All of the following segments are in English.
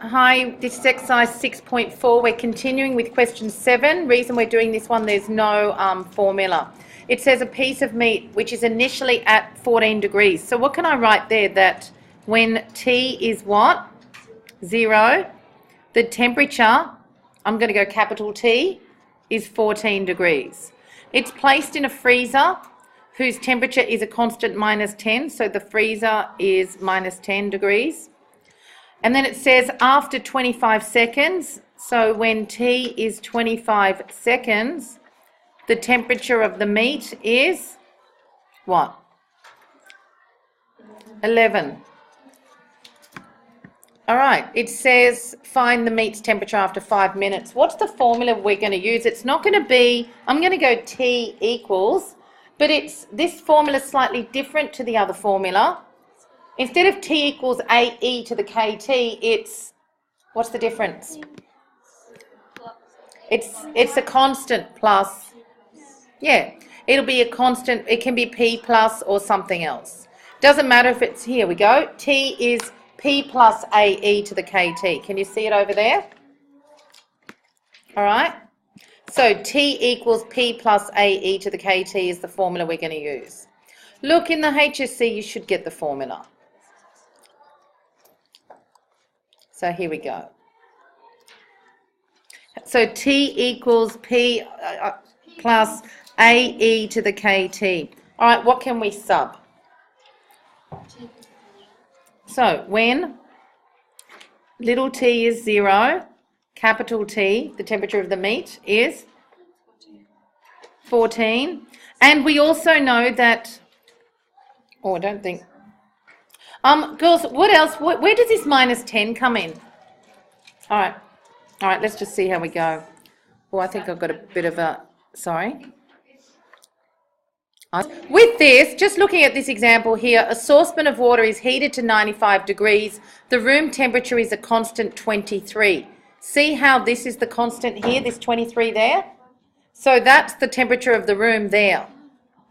Hi, this is exercise 6.4. We're continuing with question 7. Reason we're doing this one, there's no formula. It says a piece of meat which is initially at 14 degrees. So what can I write there? That when T is what? 0, the temperature, I'm going to go capital T, is 14 degrees. It's placed in a freezer whose temperature is a constant -10, so the freezer is -10 degrees. And then it says after 25 seconds, so when T is 25 seconds, the temperature of the meat is what? 11. All right, it says find the meat's temperature after 5 minutes. What's the formula we're going to use? It's not going to be, I'm going to go T equals, but this formula is slightly different to the other formula. Instead of T equals AE to the KT, it's, what's the difference? It's a constant plus, yeah, it'll be a constant, it can be P plus or something else. Doesn't matter if it's, here we go, T is P plus AE to the KT. Can you see it over there? All right, so T equals P plus AE to the KT is the formula we're going to use. Look, in the HSC you should get the formula. So here we go. So T equals P plus AE to the KT. All right, what can we sub? So when little t is 0, capital T, the temperature of the meat, is 14. And we also know that, oh, I don't think, girls, what else? Where does this -10 come in? All right, let's just see how we go. Oh, I think I've got a bit of a, sorry. With this, just looking at this example here, a saucepan of water is heated to 95 degrees. The room temperature is a constant 23. See how this is the constant here, this 23 there? So that's the temperature of the room there,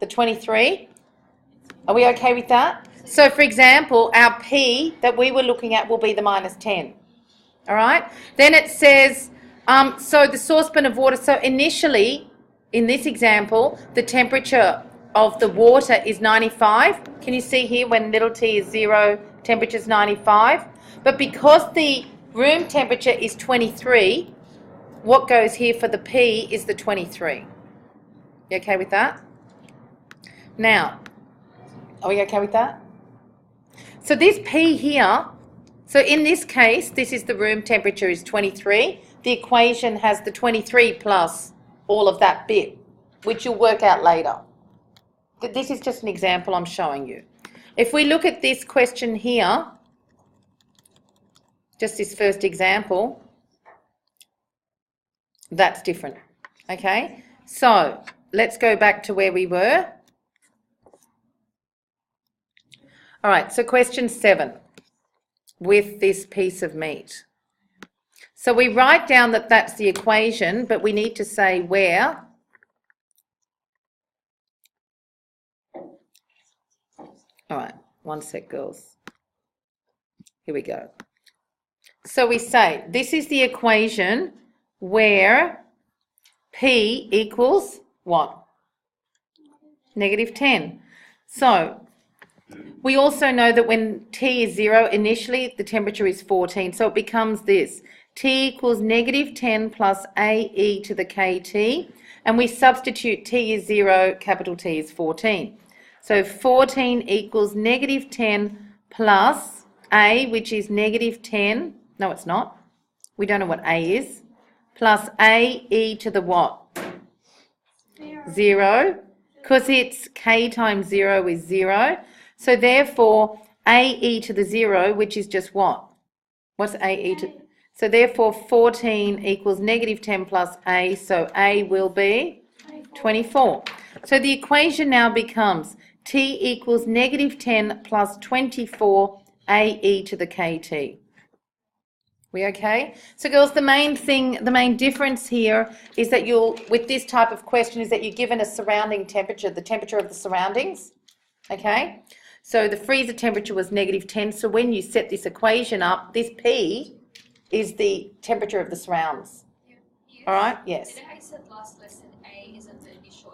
the 23. Are we okay with that? So, for example, our P that we were looking at will be the -10. All right? Then it says, so the saucepan of water, so initially, in this example, the temperature of the water is 95. Can you see here when little t is 0, temperature is 95? But because the room temperature is 23, what goes here for the P is the 23. You okay with that? Now, are we okay with that? So this P here, so in this case, this is the room temperature is 23. The equation has the 23 plus all of that bit, which you'll work out later. But this is just an example I'm showing you. If we look at this question here, just this first example, that's different, okay? So let's go back to where we were. All right, so question 7 with this piece of meat. So we write down that that's the equation, but we need to say where. All right, one sec, girls. Here we go. So we say this is the equation where P equals what? -10. So we also know that when T is 0, initially the temperature is 14. So it becomes this. T equals -10 plus AE to the KT. And we substitute T is 0, capital T is 14. So 14 equals -10 plus A, which is -10. No, it's not. We don't know what A is. Plus AE to the what? 0. Because it's K times 0 is 0. So therefore, AE to the 0, which is just what? What's AE to? So therefore, 14 equals -10 plus A, so A will be 24. So the equation now becomes T equals -10 plus 24 AE to the KT. We okay? So girls, the main difference here is that with this type of question is that you're given a surrounding temperature, the temperature of the surroundings, okay? So the freezer temperature was -10. So when you set this equation up, this P is the temperature of the surrounds. Yes. All right? Yes. Did I said last lesson A isn't the initial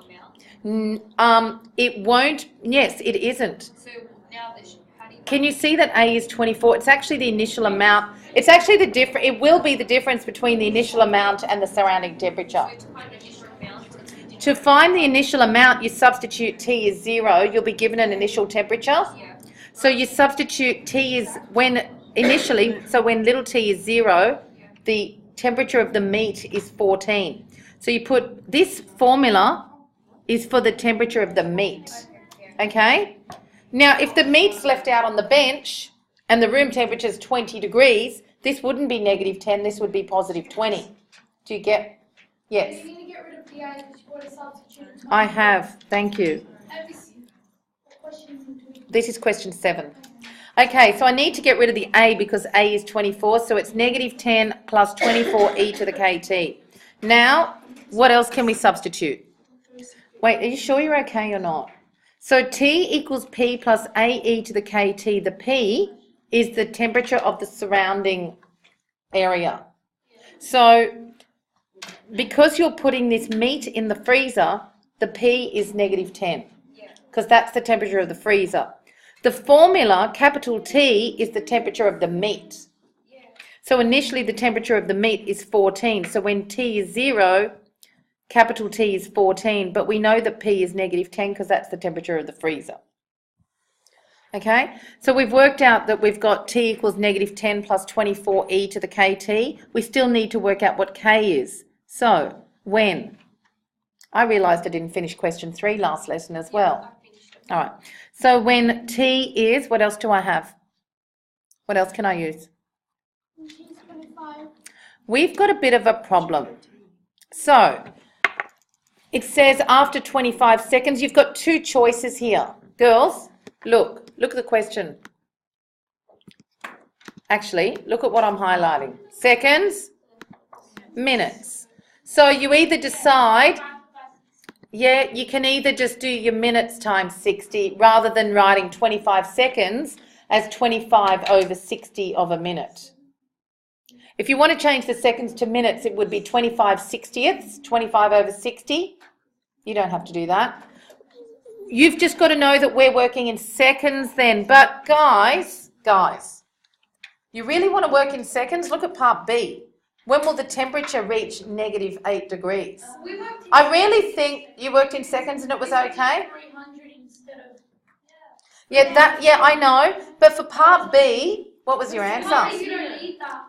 amount? It won't. Yes, it isn't. So now this, how do you? Can you see that A is 24? It's actually the initial amount. It's actually the difference. It will be the difference between the initial amount and the surrounding temperature. So to find the initial amount, To find the initial amount, you substitute T is 0. You'll be given an initial temperature. yeah. So you substitute T is when initially, so when little t is 0, the temperature of the meat is 14. So you put this formula is for the temperature of the meat. Okay? Now, if the meat's left out on the bench and the room temperature is 20 degrees, this wouldn't be -10, this would be +20. Do you get? Yes. You need to get rid of the I because you want to substitute. I have. Thank you. Question. This is question 7. Okay, so I need to get rid of the A because A is 24, so it's -10 plus 24e to the kt. Now, what else can we substitute? Wait, are you sure you're okay or not? So T equals P plus AE to the kt. The P is the temperature of the surrounding area. So, because you're putting this meat in the freezer, the P is -10, because that's the temperature of the freezer. The formula, capital T, is the temperature of the meat. So initially the temperature of the meat is 14. So when T is 0, capital T is 14. But we know that P is -10 because that's the temperature of the freezer. Okay, so we've worked out that we've got T equals -10 plus 24e to the kt. We still need to work out what K is. So when? I realised I didn't finish question 3 last lesson as well. All right, so when T is, what else do I have? What else can I use? We've got a bit of a problem. So, it says after 25 seconds, you've got 2 choices here. Girls, look at the question. Actually, look at what I'm highlighting. Seconds, minutes. So you either decide, yeah, you can either just do your minutes times 60 rather than writing 25 seconds as 25 over 60 of a minute. If you want to change the seconds to minutes, it would be 25 60ths, 25 over 60. You don't have to do that. You've just got to know that we're working in seconds then. But guys, you really want to work in seconds? Look at part B. When will the temperature reach -8 degrees? I really think you worked in seconds and it was okay. 300 instead of. Yeah, I know. But for part B, what was your answer? You don't need that.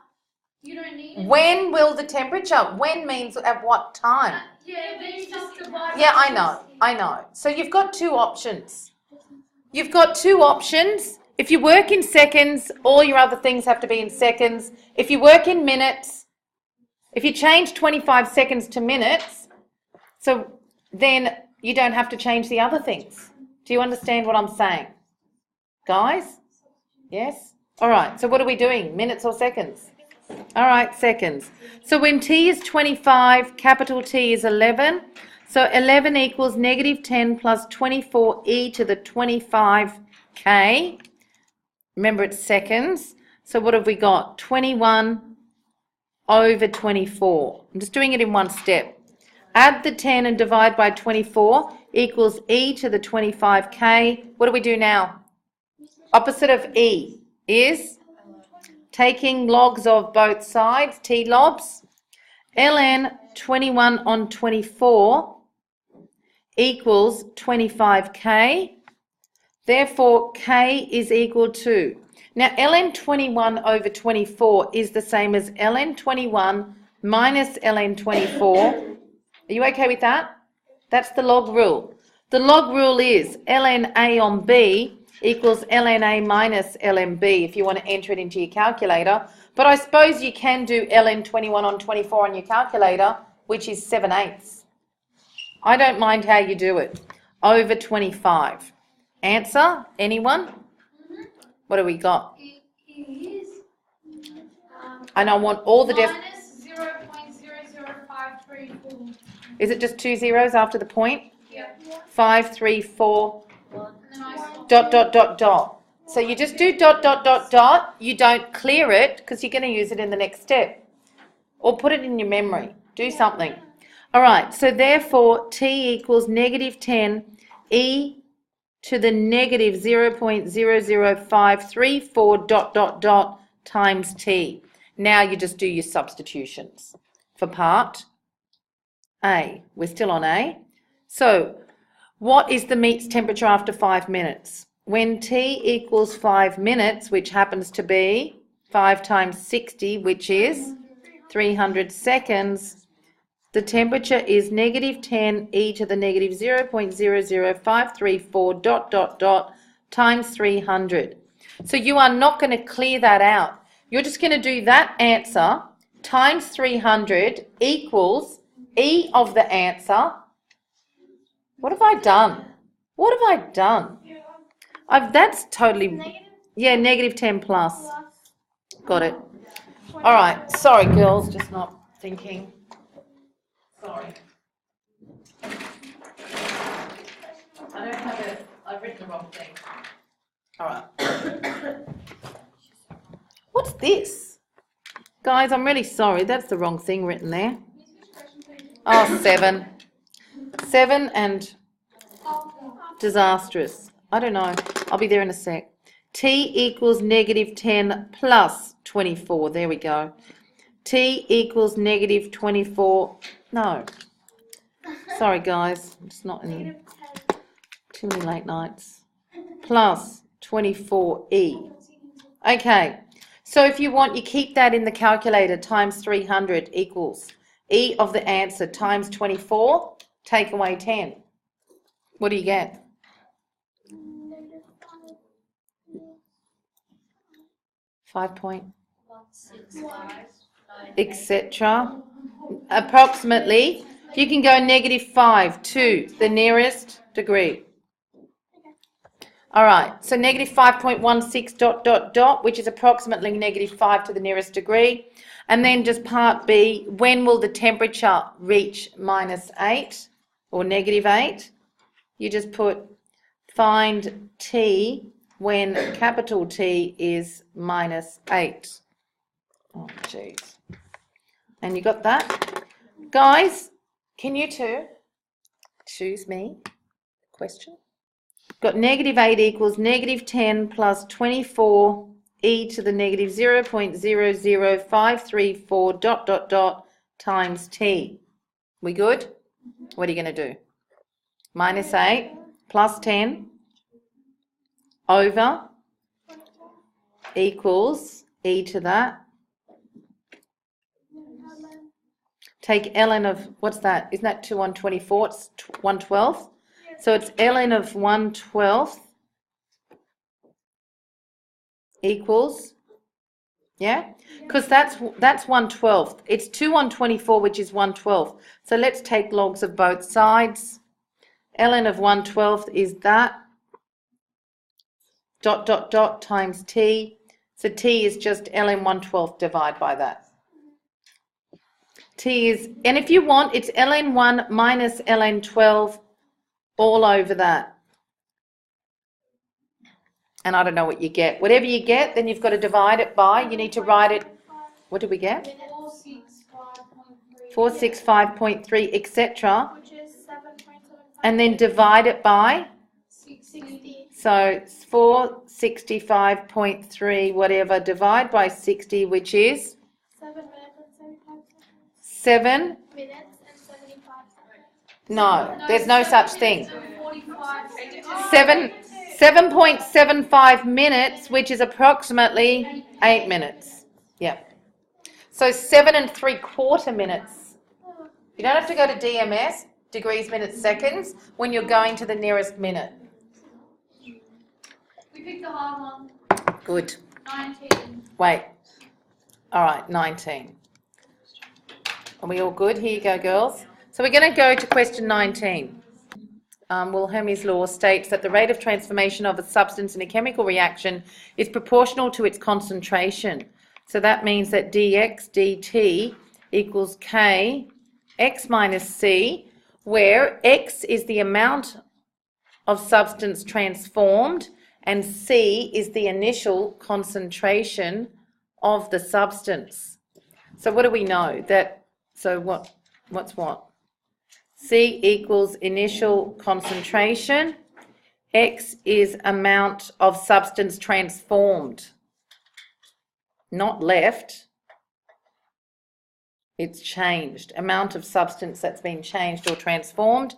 You don't need it. When will the temperature? When means at what time? Yeah, but you just divide. Yeah, I know. So you've got 2 options. You've got 2 options. If you work in seconds, all your other things have to be in seconds. If you work in minutes, if you change 25 seconds to minutes, so then you don't have to change the other things. Do you understand what I'm saying? Guys? Yes? All right, so what are we doing? Minutes or seconds? All right, seconds. So when T is 25, capital T is 11. So 11 equals -10 plus 24e to the 25k. Remember, it's seconds. So what have we got? 21 over 24. I'm just doing it in one step. Add the 10 and divide by 24 equals e to the 25k. What do we do now? Opposite of e is taking logs of both sides, t lobs. ln 21 on 24 equals 25k. Therefore, k is equal to, now ln 21 over 24 is the same as ln 21 minus ln 24. Are you okay with that? That's the log rule. The log rule is ln a on b equals ln a minus ln b if you want to enter it into your calculator. But I suppose you can do ln 21 on 24 on your calculator, which is 7/8. I don't mind how you do it. Over 25. Answer? Anyone? What do we got? It is. And I want all the Minus 0.00534. Is it just 2 zeros after the point? Yeah. 5, 3, 4, And then I dot, dot, dot, dot. So you just do dot, dot, dot, dot. You don't clear it because you're going to use it in the next step. Or put it in your memory. Do something. All right, so therefore t equals negative 10 e to the negative 0.00534 dot, dot, dot times t. Now you just do your substitutions for part A. We're still on A. So what is the meat's temperature after 5 minutes? When t equals 5 minutes, which happens to be 5 times 60, which is 300 seconds, the temperature is negative 10 e to the negative 0.00534 dot, dot, dot times 300. So you are not going to clear that out. You're just going to do that answer times 300 equals e of the answer. What have I done? What have I done? That's totally, yeah, negative 10 plus. Got it. All right. Sorry, girls, just not thinking. Sorry. I don't have it. I've written the wrong thing. All right. What's this? Guys, I'm really sorry. That's the wrong thing written there. Oh, 7. 7 and disastrous. I don't know. I'll be there in a sec. T equals negative 10 plus 24. There we go. T equals negative 24. No. Sorry, guys. I'm just not in too many late nights. Plus 24e. Okay. So if you want, you keep that in the calculator. Times 300 equals e of the answer times 24. Take away 10. What do you get? Etc. Approximately, you can go negative 5 to the nearest degree. All right, so negative 5.16 dot, dot, dot, which is approximately negative 5 to the nearest degree. And then just part B, when will the temperature reach minus 8 or negative 8? You just put find T when capital T is minus 8. Oh, jeez. And you got that? Guys, can you two choose me? Question? Got negative 8 equals negative 10 plus 24 e to the negative 0.00534 dot, dot, dot times t. We good? What are you going to do? Minus 8 plus 10 over equals e to that. Take ln of, what's that? Isn't that 2 1/24? It's 1/12. So it's ln of 1/12 equals, yeah? Because that's 1/12. It's 2 1/24, which is 1/12. So let's take logs of both sides. ln of 1/12 is that. Dot, dot, dot times t. So t is just ln 1/12 divide by that. T is, and if you want, it's ln 1 minus ln 12 all over that. And I don't know what you get. Whatever you get, then you've got to divide it by. You need to write it. What did we get? 465.3, etc. Which is 7.75. And then divide it by. 60. So 465.3, whatever, divide by 60, which is 7 minutes and 75 seconds. 7. Minutes and 75 seconds. No, there's no such thing. 45 seconds. 7.75 minutes, which is approximately 8 minutes. Yeah. So 7 3/4 minutes. You don't have to go to DMS, degrees, minutes, seconds, when you're going to the nearest minute. We picked the hard one. Good. 19. Wait. All right, 19. Are we all good? Here you go, girls. So we're going to go to question 19. Wilhelm's law states that the rate of transformation of a substance in a chemical reaction is proportional to its concentration. So that means that dx dt equals k x minus c, where x is the amount of substance transformed and C is the initial concentration of the substance. So what do we know? What's what? C equals initial concentration. X is amount of substance transformed, not left. It's changed. Amount of substance that's been changed or transformed.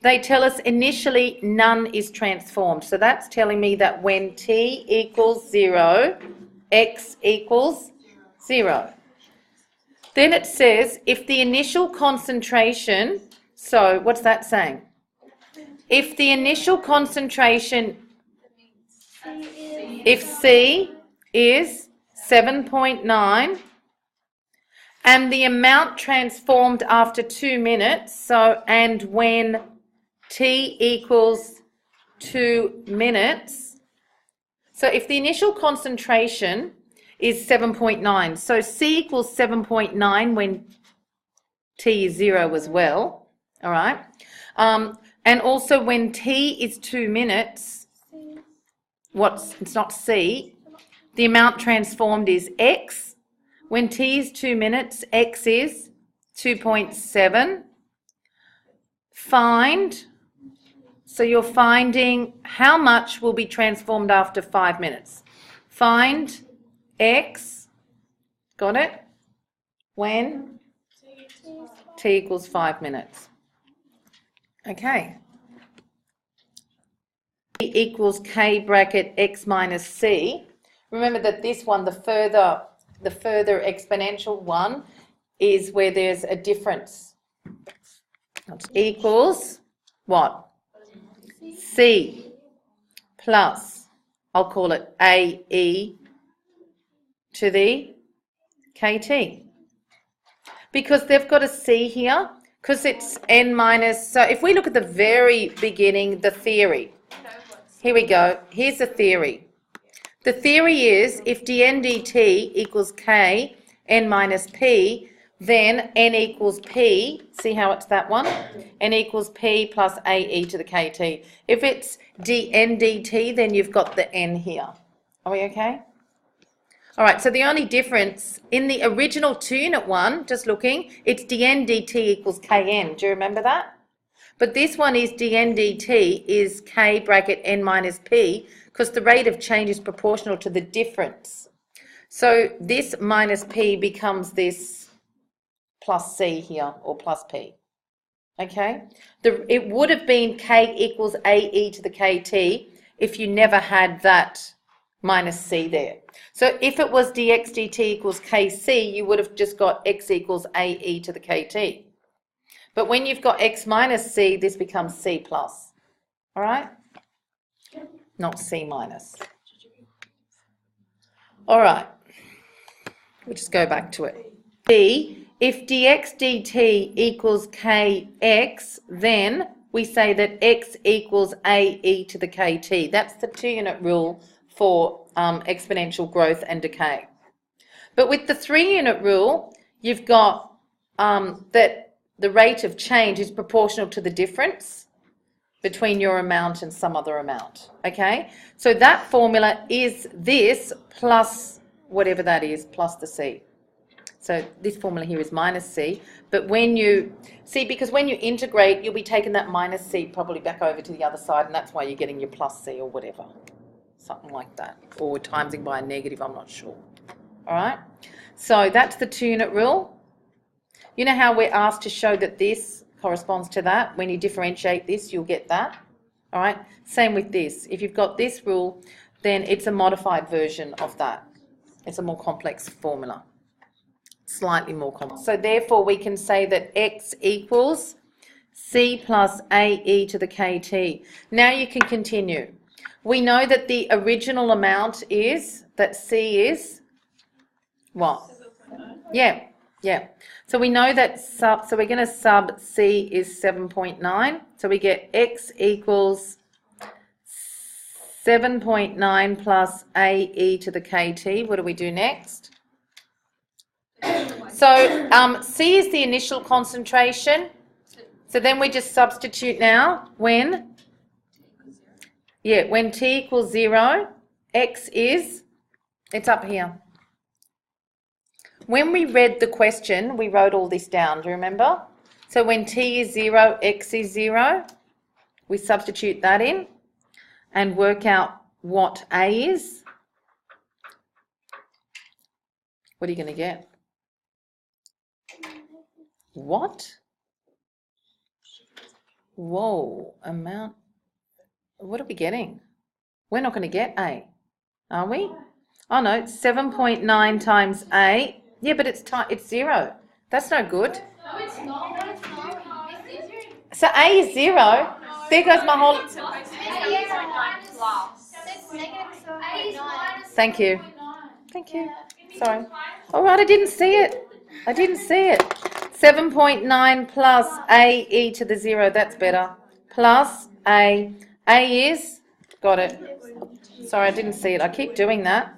They tell us initially none is transformed. So that's telling me that when T equals 0, X equals 0. Then it says if the initial concentration, so what's that saying? If the initial concentration, if C is 7.9 and the amount transformed after 2 minutes, and when T equals 2 minutes, so if the initial concentration is 7.9, so C equals 7.9 when T is 0 as well, all right? And also when T is 2 minutes, it's not C, the amount transformed is X. When T is 2 minutes, X is 2.7. Find, so you're finding how much will be transformed after 5 minutes. Find X, got it? When T equals 5 minutes. Okay. T equals K bracket X minus C. Remember that this one, the further exponential one, is where there's a difference. Equals what? C plus, I'll call it AE to the KT. Because they've got a C here, because it's N minus, so if we look at the very beginning, the theory. Here we go. Here's the theory. The theory is if dN dt equals K N minus P, then N equals P. See how it's that one? N equals P plus AE to the KT. If it's dN dt, then you've got the N here. Are we okay? All right, so the only difference in the original 2-unit one, just looking, it's dN dt equals Kn. Do you remember that? But this one is dN dt is K bracket N minus P, because the rate of change is proportional to the difference. So this minus P becomes this plus C here, or plus P. Okay? It would have been K equals AE to the KT if you never had that minus C there. So if it was dx dt equals Kc, you would have just got X equals AE to the KT. But when you've got X minus C, this becomes C plus. All right? Not C minus. All right. We'll just go back to it. B, if dx dt equals Kx, then we say that X equals AE to the KT. That's the 2-unit rule for exponential growth and decay. But with the 3-unit rule, you've got that the rate of change is proportional to the difference between your amount and some other amount, okay? So that formula is this plus whatever that is, plus the C. So this formula here is minus C, but when you, see, because when you integrate, you'll be taking that minus C probably back over to the other side, and that's why you're getting your plus C or whatever, something like that, or timesing by a negative, I'm not sure. All right, so that's the 2-unit rule. You know how we're asked to show that this corresponds to that? When you differentiate this, you'll get that. All right, same with this. If you've got this rule, then it's a modified version of that. It's a more complex formula, slightly more complex. So therefore, we can say that X equals C plus AE to the KT. Now you can continue. We know that the original amount is, that C is what? Yeah. So we know that so we're going to sub C is 7.9. So we get X equals 7.9 plus AE to the KT. What do we do next? So C is the initial concentration. So then we just substitute now when Yeah, when t equals 0, x is, it's up here. When we read the question, we wrote all this down, do you remember? So when t is 0, x is 0, we substitute that in and work out what a is. What are you going to get? What? Whoa, amount. What are we getting? We're not going to get a, are we? Oh no, 7.9 times a. Yeah, but it's 0. That's no good. No, it's not. No, it's not. It's easier. So a is 0. There goes my whole... It's negative 7.9. Thank you. Thank you. Sorry. All right, I didn't see it. I didn't see it. 7.9 plus a e to the 0. That's better. Plus a. A is... Got it. Sorry, I didn't see it. I keep doing that.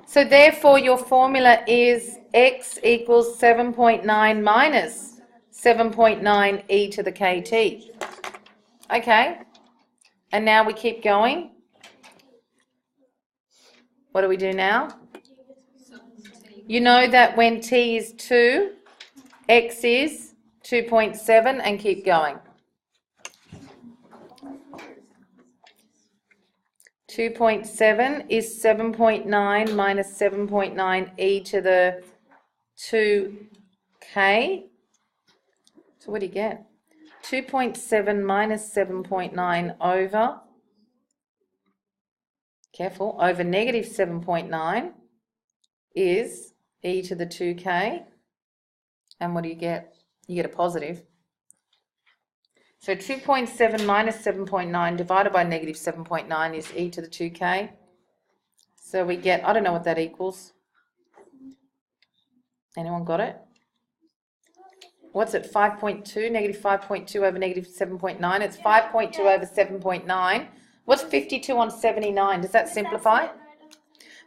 So therefore, your formula is x equals 7.9 minus 7.9 e to the kt. Okay. And now we keep going. What do we do now? You know that when t is 2, x is 2.7, and keep going. 2.7 is 7.9 minus 7.9 e to the 2k. So what do you get? 2.7 minus 7.9 over, careful, over negative 7.9 is e to the 2k. And what do you get? You get a positive. So 2.7 minus 7.9 divided by negative 7.9 is e to the 2k. So we get, I don't know what that equals. Anyone got it? What's it, 5.2? Negative 5.2 over negative 7.9. It's 5.2 over 7.9. What's 52 on 79? Does that simplify?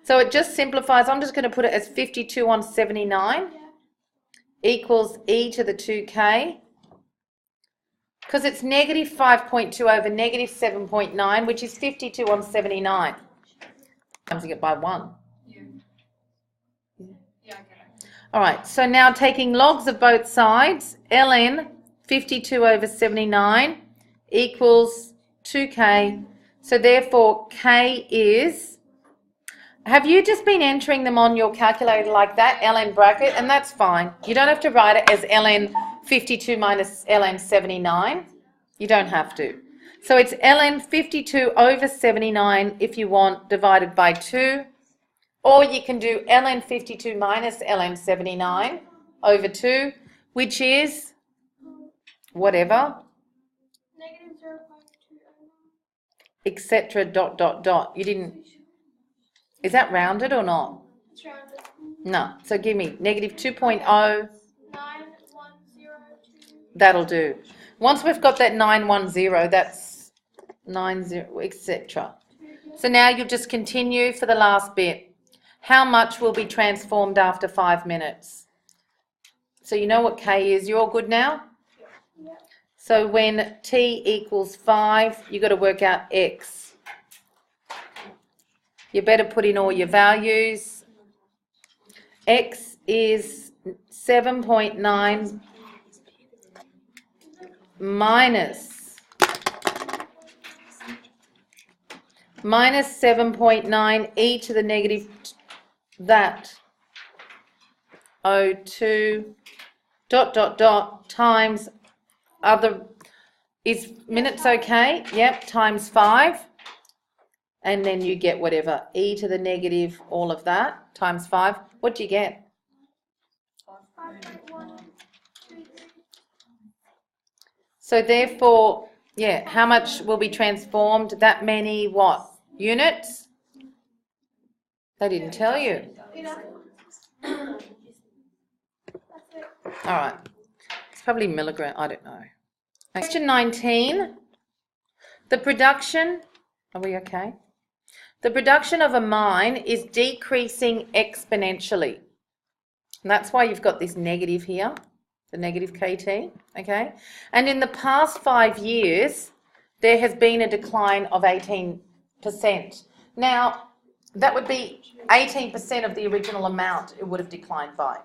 So it just simplifies. I'm just going to put it as 52 on 79 equals e to the 2k. Because it's negative 5.2 over negative 7.9, which is 52 on 79. Times it by 1. Yeah, I get it. All right, so now taking logs of both sides, ln 52 over 79 equals 2k. So therefore, k is... Have you just been entering them on your calculator like that, ln bracket? And that's fine. You don't have to write it as ln 52 minus ln 79. You don't have to. So it's ln 52 over 79 if you want, divided by 2. Or you can do ln 52 minus ln 79 over 2, which is whatever, Negative 0.2. etc. dot dot dot. You didn't... Is that rounded or not? It's rounded. No. So give me negative 2.0. 9102. That'll do. Once we've got that 910, that's 90, etc. So now you'll just continue for the last bit. How much will be transformed after 5 minutes? So you know what k is. You're all good now? Yeah. So when t equals 5, you've got to work out x. You better put in all your values. X is 7.9 minus 7.9 e to the negative that 02 dot dot dot times other, is minutes okay? Yep, times 5. And then you get whatever, e to the negative, all of that, times 5. What do you get? 5.123. So therefore, yeah, how much will be transformed? That many what? Units? They didn't tell you. That's it. All right. It's probably milligram, I don't know. Question 19. The production, are we okay? The production of a mine is decreasing exponentially. And that's why you've got this negative here, the negative KT, okay? And in the past 5 years, there has been a decline of 18 Now, that would be 18% of the original amount it would have declined by.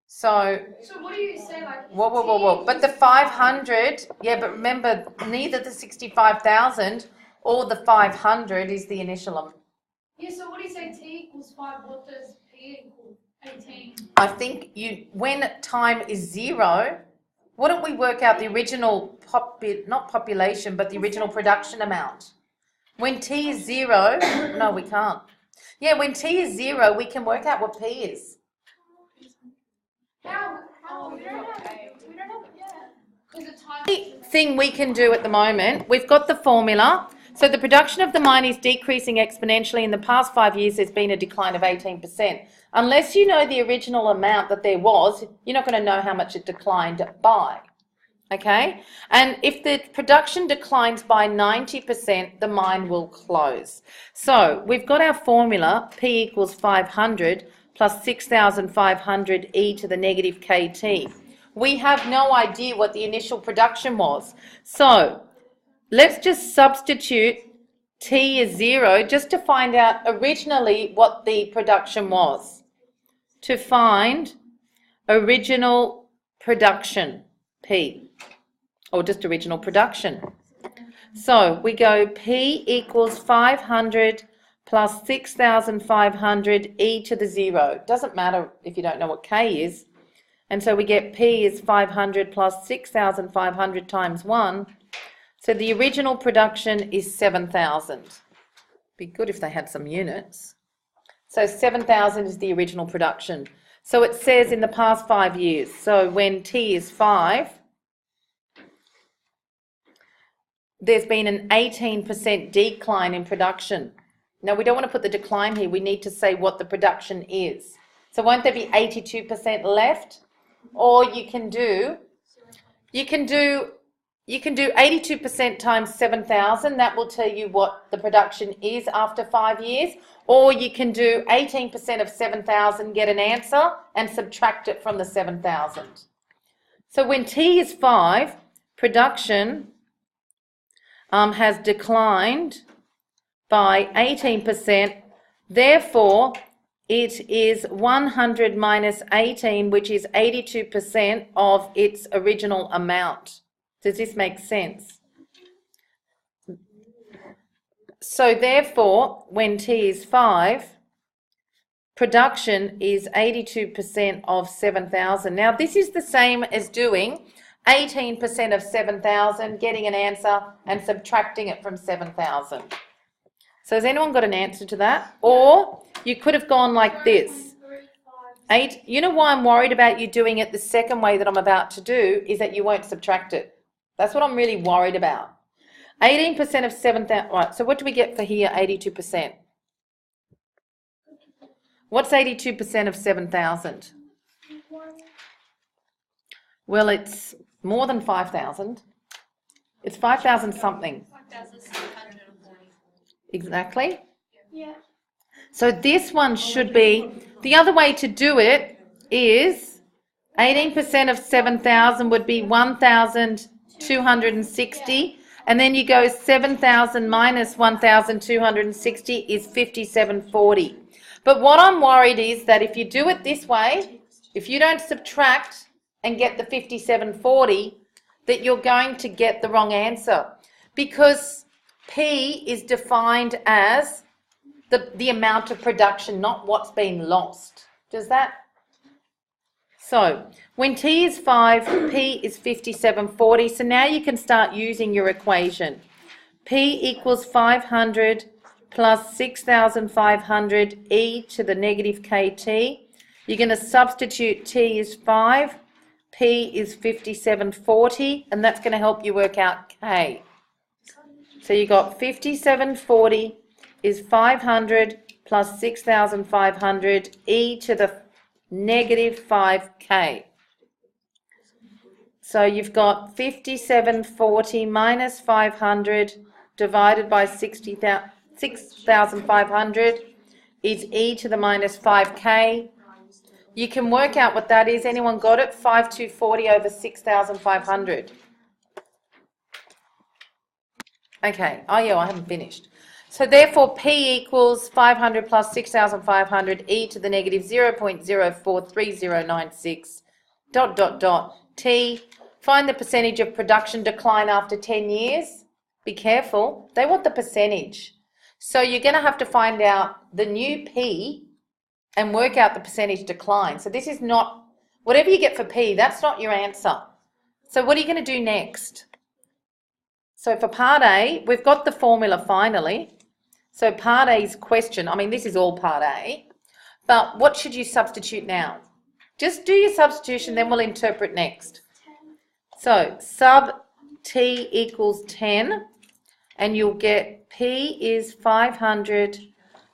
So what do you say, like? whoa. But the 500, yeah, but remember, neither the 65,000 or the 500 is the initial amount. Yeah, so what do you say T equals 5, what does P equal? 18. I think when time is 0, wouldn't we work out the original, not population, but the original production amount? When T is 0, no, we can't. Yeah, when T is 0, we can work out what P is. How? We don't have, yeah. Because the time. Thing we can do at the moment, we've got the formula. So the production of the mine is decreasing exponentially. In the past 5 years, there's been a decline of 18%. Unless you know the original amount that there was, you're not going to know how much it declined by. Okay? And if the production declines by 90%, the mine will close. So we've got our formula, P equals 500 plus 6,500 e to the negative kt. We have no idea what the initial production was. So let's just substitute T as 0 just to find out originally what the production was. To find original production, P, or just original production. So we go P equals 500 plus 6,500 e to the 0. Doesn't matter if you don't know what K is. And so we get P is 500 plus 6,500 times 1. So the original production is 7,000. Be good if they had some units. So 7,000 is the original production. So it says in the past 5 years. So when T is 5, there's been an 18% decline in production. Now we don't want to put the decline here. We need to say what the production is. So won't there be 82% left? Or you can do 82% times 7,000. That will tell you what the production is after 5 years. Or you can do 18% of 7,000, get an answer, and subtract it from the 7,000. So when T is 5, production has declined by 18%. Therefore, it is 100 minus 18, which is 82% of its original amount. Does this make sense? So therefore, when T is 5, production is 82% of 7,000. Now this is the same as doing 18% of 7,000, getting an answer and subtracting it from 7,000. So has anyone got an answer to that? Or you could have gone like this. 8. You know why I'm worried about you doing it the second way that I'm about to do is that you won't subtract it. That's what I'm really worried about. 18% of 7,000. Right, so what do we get for here, 82%? What's 82% of 7,000? Well, it's more than 5,000. It's 5,000 something. 5,640. Exactly. Yeah. So this one should be, the other way to do it is 18% of 7,000 would be 1,260. And then you go 7,000 minus 1,260 is 5,740. But what I'm worried is that if you do it this way, if you don't subtract and get the 5,740, that you're going to get the wrong answer. Because P is defined as the amount of production, not what's been lost. Does that? So when T is 5, P is 5,740. So now you can start using your equation. P equals 500 plus 6,500 e to the negative kt. You're going to substitute T is 5, P is 5,740, and that's going to help you work out K. So you got 5,740 is 500 plus 6,500 e to the negative 5k. So you've got 5,740 minus 500 divided by 6,500 is e to the minus 5k. You can work out what that is. Anyone got it? 5,240 over 6,500. Okay. Oh yeah, I haven't finished. So therefore, P equals 500 plus 6,500 e to the negative 0.043096 ... T. Find the percentage of production decline after 10 years. Be careful. They want the percentage. So you're going to have to find out the new P and work out the percentage decline. So this is not, whatever you get for P, that's not your answer. So what are you going to do next? So for part A, we've got the formula finally. So part A's question, I mean, this is all part A, but what should you substitute now? Just do your substitution, then we'll interpret next. So sub T equals 10, and you'll get P is 500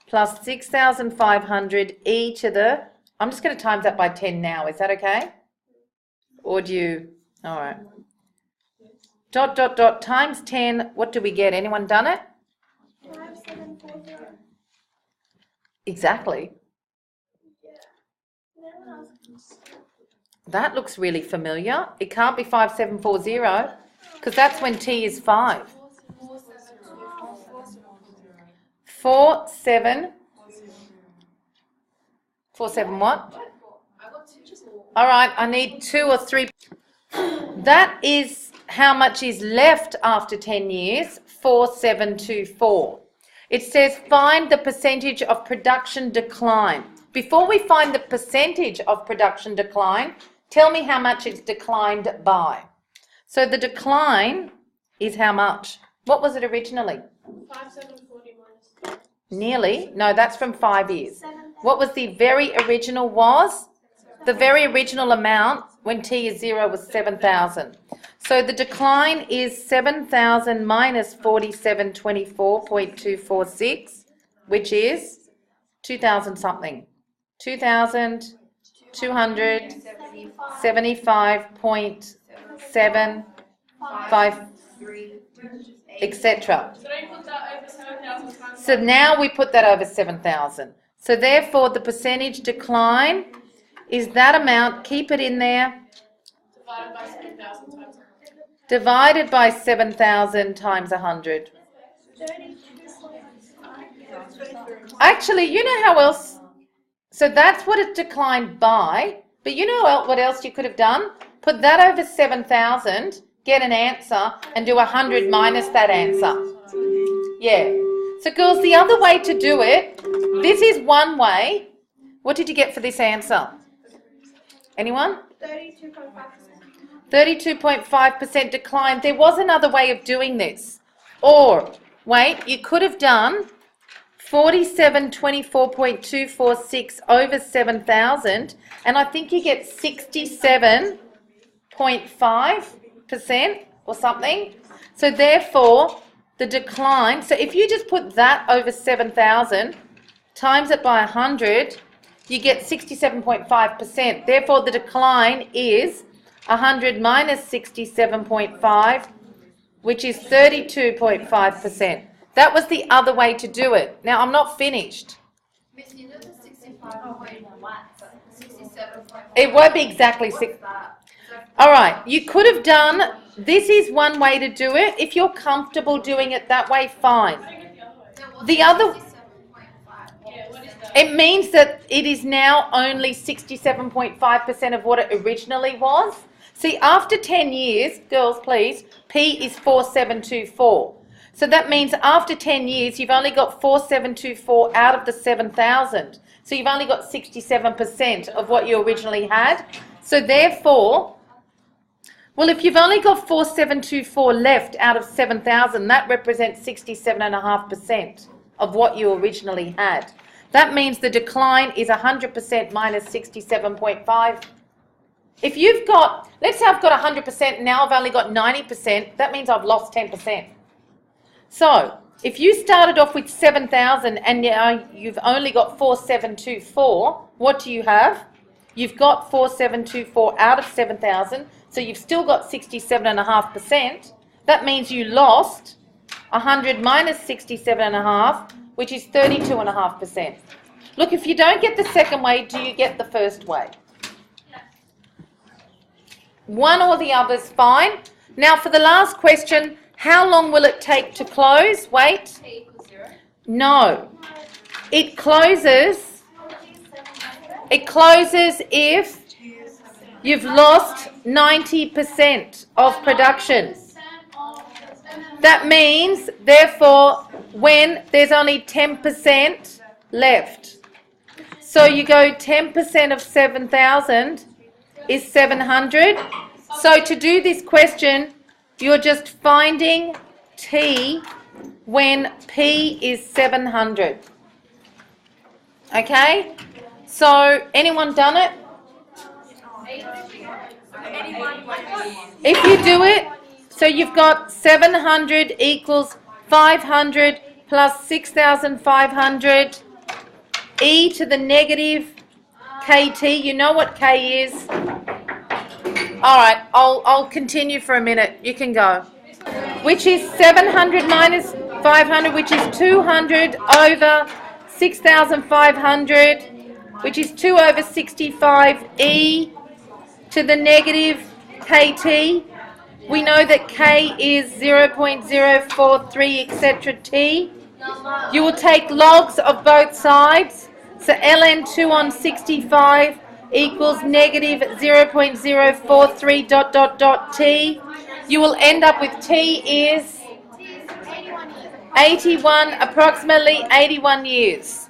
plus 6,500 e to the, I'm just going to times that by 10 now, is that okay? Or do you, all right. ... times 10, what do we get? Anyone done it? 5740. Exactly. That looks really familiar. It can't be 5740 because that's when T is 5. 47 what? All right, I need 2 or 3. That is how much is left after 10 years, 4724. It says find the percentage of production decline. Before we find the percentage of production decline, tell me how much it's declined by. So the decline is how much? What was it originally? 5740 minus. Nearly. No, that's from 5 years. What was the very original was? The very original amount when T is 0 was 7,000. So the decline is 7,000 minus 4724.246, which is 2,000 something. 2,275.75, etc. So now we put that over 7,000. So therefore the percentage decline is that amount, keep it in there, divided by 7,000 times 100. Actually, you know how else, so that's what it declined by, but you know what else you could have done? Put that over 7,000, get an answer, and do 100 minus that answer. Yeah. So girls, the other way to do it, this is one way. What did you get for this answer? Anyone? 32.5%. 32.5% decline. There was another way of doing this. Or, wait, you could have done 4724.246 over 7,000, and I think you get 67.5% or something. So therefore, the decline, so if you just put that over 7,000, times it by 100, you get 67.5%. Therefore, the decline is 100 minus 67.5, which is 32.5%. That was the other way to do it. Now, I'm not finished. Miss, you know the 65.1, 67.5. It won't be exactly 6. All right, you could have done, this is one way to do it. If you're comfortable doing it that way, fine. The other, it means that it is now only 67.5% of what it originally was. See, after 10 years, girls, please, P is 4724. So that means after 10 years, you've only got 4724 out of the 7,000. So you've only got 67% of what you originally had. So therefore, well, if you've only got 4724 left out of 7,000, that represents 67.5% of what you originally had. That means the decline is 100% minus 67.5. If you've got, let's say I've got 100%, now I've only got 90%, that means I've lost 10%. So, if you started off with 7,000 and now you've only got 4724, what do you have? You've got 4724 out of 7,000, so you've still got 67.5%. That means you lost 100 minus 67.5, which is 32.5%. Look, if you don't get the second way, do you get the first way? One or the other's fine. Now for the last question, how long will it take to close? Wait. T equals 0. No. It closes if you've lost 90% of production. That means, therefore, when there's only 10% left. So you go 10% of 7,000 is 700. So to do this question, you're just finding T when P is 700. Okay? So, anyone done it? If you do it, so you've got 700 equals 500 plus 6,500 e to the negative kt. You know what k is? All right, I'll continue for a minute. You can go. Which is 700 minus 500, which is 200 over 6,500, which is 2 over 65 e to the negative kt. We know that k is 0.043, etc. t. You will take logs of both sides. So ln 2 on 65 equals negative 0.043 ... t. You will end up with t is 81, approximately 81 years.